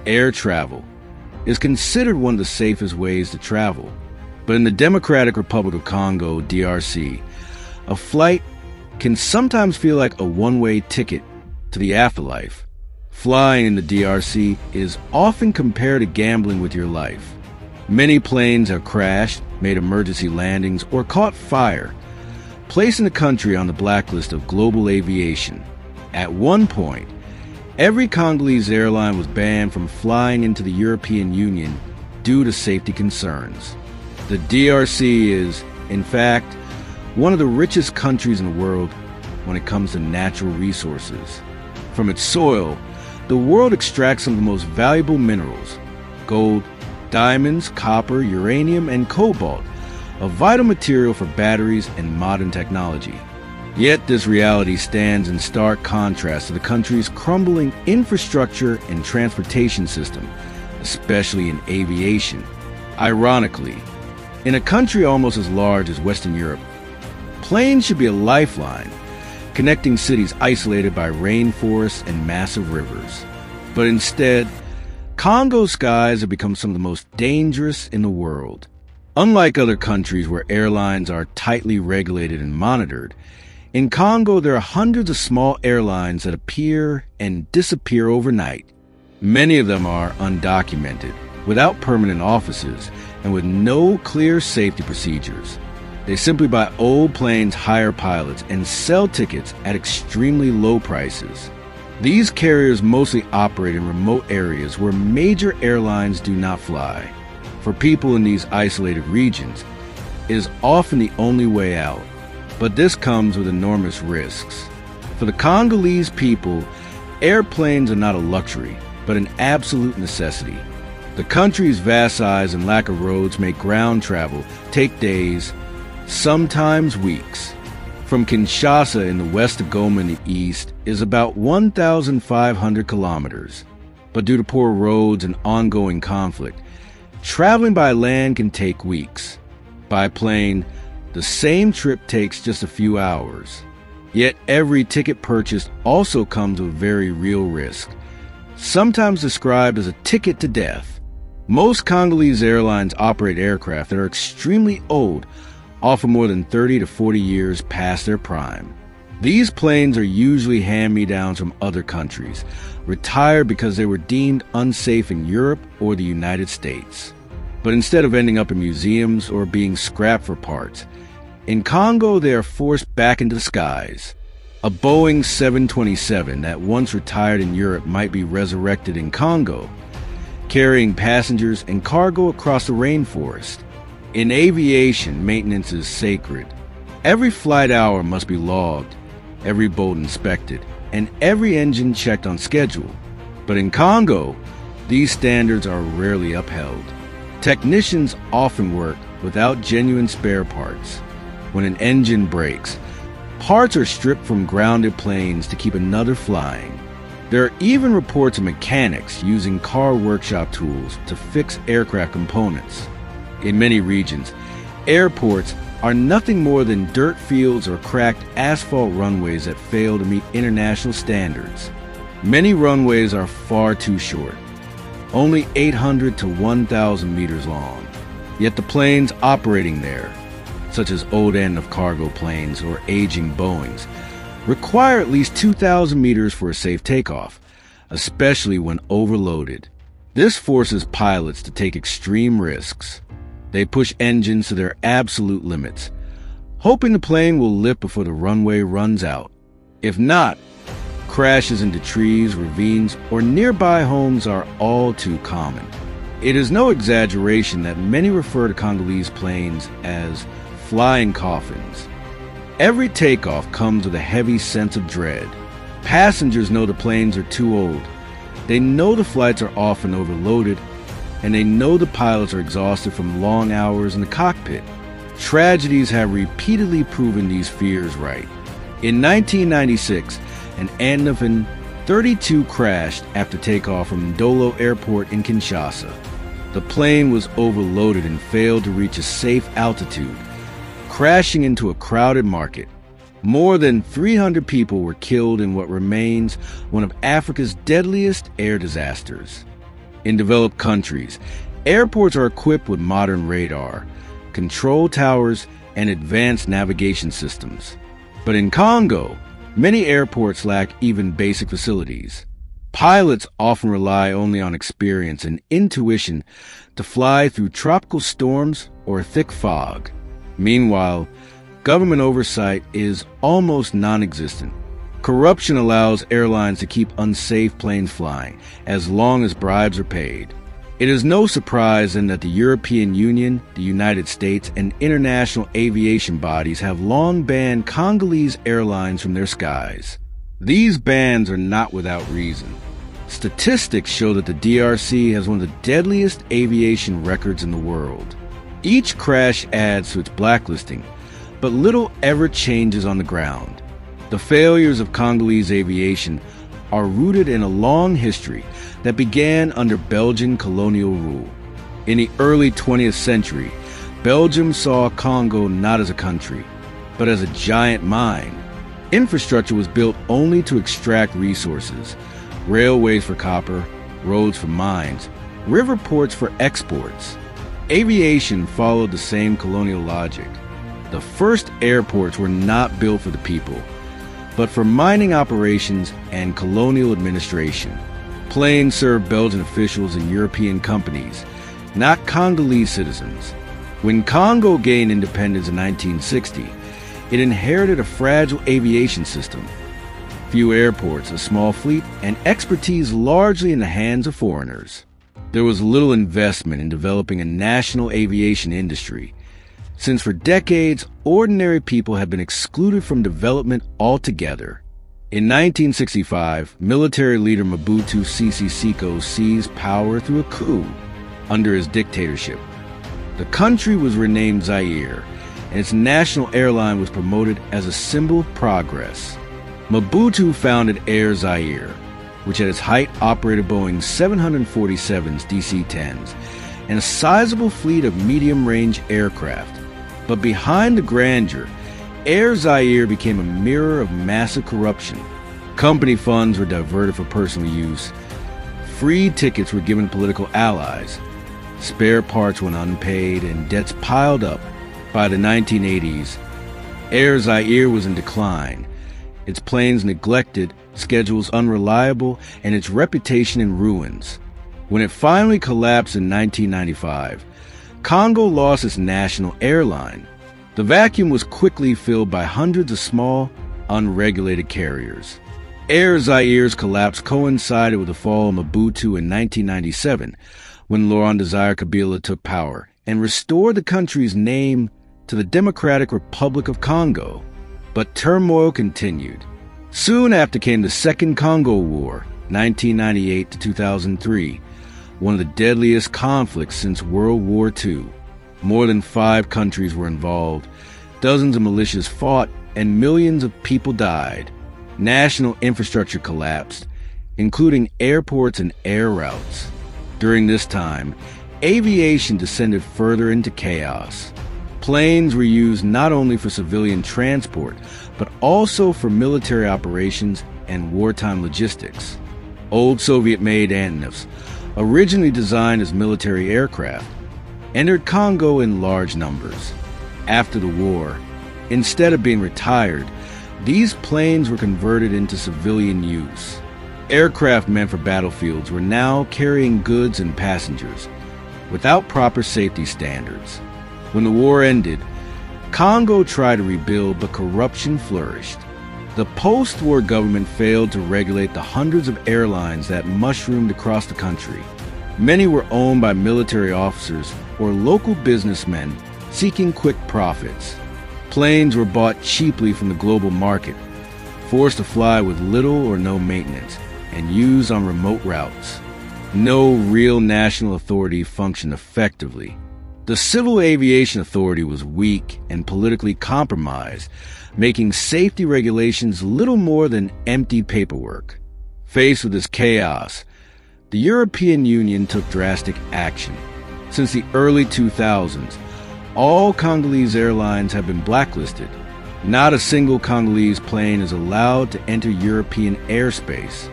Air travel is considered one of the safest ways to travel. But in the Democratic Republic of Congo, DRC, a flight can sometimes feel like a one-way ticket to the afterlife. Flying in the DRC is often compared to gambling with your life. Many planes have crashed, made emergency landings, or caught fire, placing the country on the blacklist of global aviation. At one point, every Congolese airline was banned from flying into the European Union due to safety concerns. The DRC is, in fact, one of the richest countries in the world when it comes to natural resources. From its soil, the world extracts some of the most valuable minerals: gold, diamonds, copper, uranium, and cobalt, a vital material for batteries and modern technology. Yet this reality stands in stark contrast to the country's crumbling infrastructure and transportation system, especially in aviation. Ironically, in a country almost as large as Western Europe, planes should be a lifeline, connecting cities isolated by rainforests and massive rivers. But instead, Congo's skies have become some of the most dangerous in the world. Unlike other countries where airlines are tightly regulated and monitored, in Congo there are hundreds of small airlines that appear and disappear overnight. Many of them are undocumented, without permanent offices, and with no clear safety procedures. They simply buy old planes, hire pilots, and sell tickets at extremely low prices. These carriers mostly operate in remote areas where major airlines do not fly. For people in these isolated regions, it is often the only way out. But this comes with enormous risks. For the Congolese people, airplanes are not a luxury, but an absolute necessity. The country's vast size and lack of roads make ground travel take days, sometimes weeks. From Kinshasa in the west to Goma in the east is about 1,500 kilometers. But due to poor roads and ongoing conflict, traveling by land can take weeks. By plane, the same trip takes just a few hours. Yet every ticket purchased also comes with very real risk, sometimes described as a ticket to death. Most Congolese airlines operate aircraft that are extremely old, often more than 30 to 40 years past their prime. These planes are usually hand-me-downs from other countries, retired because they were deemed unsafe in Europe or the United States. But instead of ending up in museums or being scrapped for parts, in Congo they are forced back into the skies. A Boeing 727 that once retired in Europe might be resurrected in Congo, carrying passengers and cargo across the rainforest. In aviation, maintenance is sacred. Every flight hour must be logged, every bolt inspected, and every engine checked on schedule. But in Congo, these standards are rarely upheld. Technicians often work without genuine spare parts. When an engine breaks, parts are stripped from grounded planes to keep another flying. There are even reports of mechanics using car workshop tools to fix aircraft components. In many regions, airports are nothing more than dirt fields or cracked asphalt runways that fail to meet international standards. Many runways are far too short, only 800 to 1,000 meters long. Yet the planes operating there, such as old end of cargo planes or aging Boeings, require at least 2,000 meters for a safe takeoff, especially when overloaded. This forces pilots to take extreme risks. They push engines to their absolute limits, hoping the plane will lift before the runway runs out. If not, crashes into trees, ravines, or nearby homes are all too common. It is no exaggeration that many refer to Congolese planes as flying coffins. Every takeoff comes with a heavy sense of dread. Passengers know the planes are too old. They know the flights are often overloaded, and they know the pilots are exhausted from long hours in the cockpit. Tragedies have repeatedly proven these fears right. In 1996, an Antonov 32 crashed after takeoff from Ndolo Airport in Kinshasa. The plane was overloaded and failed to reach a safe altitude, crashing into a crowded market. More than 300 people were killed in what remains one of Africa's deadliest air disasters. In developed countries, airports are equipped with modern radar, control towers, and advanced navigation systems. But in Congo, many airports lack even basic facilities. Pilots often rely only on experience and intuition to fly through tropical storms or thick fog. Meanwhile, government oversight is almost non-existent. Corruption allows airlines to keep unsafe planes flying as long as bribes are paid. It is no surprise then that the European Union, the United States, and international aviation bodies have long banned Congolese airlines from their skies. These bans are not without reason. Statistics show that the DRC has one of the deadliest aviation records in the world. Each crash adds to its blacklisting, but little ever changes on the ground. The failures of Congolese aviation are rooted in a long history that began under Belgian colonial rule. In the early 20th century, Belgium saw Congo not as a country, but as a giant mine. Infrastructure was built only to extract resources: railways for copper, roads for mines, river ports for exports. Aviation followed the same colonial logic. The first airports were not built for the people, but for mining operations and colonial administration. Planes served Belgian officials and European companies, not Congolese citizens. When Congo gained independence in 1960, it inherited a fragile aviation system. Few airports, a small fleet, and expertise largely in the hands of foreigners. There was little investment in developing a national aviation industry, since for decades, ordinary people had been excluded from development altogether. In 1965, military leader Mobutu Sese Seko seized power through a coup. Under his dictatorship, the country was renamed Zaire, and its national airline was promoted as a symbol of progress. Mobutu founded Air Zaire, which at its height operated Boeing 747s DC-10s and a sizable fleet of medium-range aircraft. But behind the grandeur, Air Zaire became a mirror of massive corruption. Company funds were diverted for personal use. Free tickets were given to political allies. Spare parts went unpaid, and debts piled up. By the 1980s, Air Zaire was in decline. Its planes neglected, schedules unreliable, and its reputation in ruins. When it finally collapsed in 1995, Congo lost its national airline. The vacuum was quickly filled by hundreds of small, unregulated carriers. Air Zaire's collapse coincided with the fall of Mobutu in 1997, when Laurent Desire Kabila took power and restored the country's name to the Democratic Republic of Congo. But turmoil continued. Soon after came the Second Congo War, 1998 to 2003, one of the deadliest conflicts since World War II. More than 5 countries were involved, dozens of militias fought, and millions of people died. National infrastructure collapsed, including airports and air routes. During this time, aviation descended further into chaos. Planes were used not only for civilian transport, but also for military operations and wartime logistics. Old Soviet-made Antonovs, originally designed as military aircraft, entered Congo in large numbers. After the war, instead of being retired, these planes were converted into civilian use. Aircraft meant for battlefields were now carrying goods and passengers, without proper safety standards. When the war ended, Congo tried to rebuild, but corruption flourished. The post-war government failed to regulate the hundreds of airlines that mushroomed across the country. Many were owned by military officers or local businessmen seeking quick profits. Planes were bought cheaply from the global market, forced to fly with little or no maintenance, and used on remote routes. No real national authority functioned effectively. The Civil Aviation Authority was weak and politically compromised, making safety regulations little more than empty paperwork. Faced with this chaos, the European Union took drastic action. Since the early 2000s, all Congolese airlines have been blacklisted. Not a single Congolese plane is allowed to enter European airspace.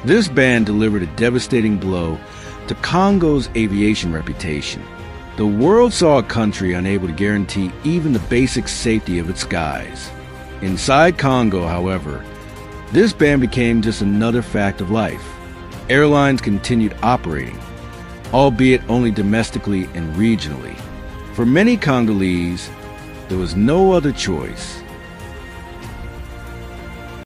This ban delivered a devastating blow to Congo's aviation reputation. The world saw a country unable to guarantee even the basic safety of its skies. Inside Congo, however, this ban became just another fact of life. Airlines continued operating, albeit only domestically and regionally. For many Congolese, there was no other choice.